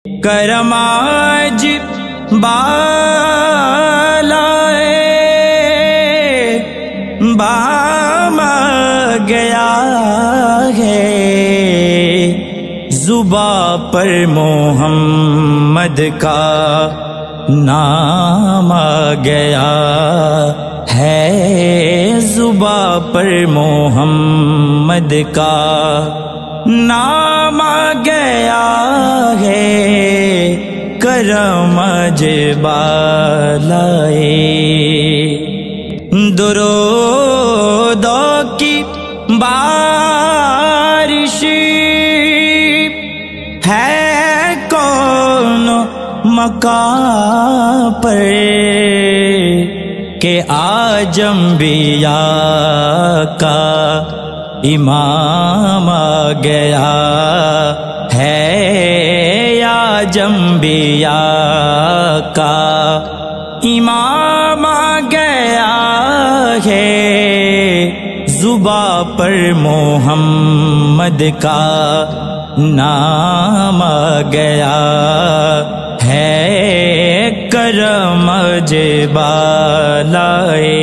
کرم آج بالائے بام گیا ہے، زباں پر محمد کا نام آ گیا ہے، زباں پر محمد کا نام آ گیا ہے، کرم بالائے درود کی بارش ہے کون مکان پر کہ آج انبیاء کا امام آ گیا ہے، آج انبیاء کا امام آ گیا ہے، زباں پر محمد کا نام آ گیا ہے، کرم بالائے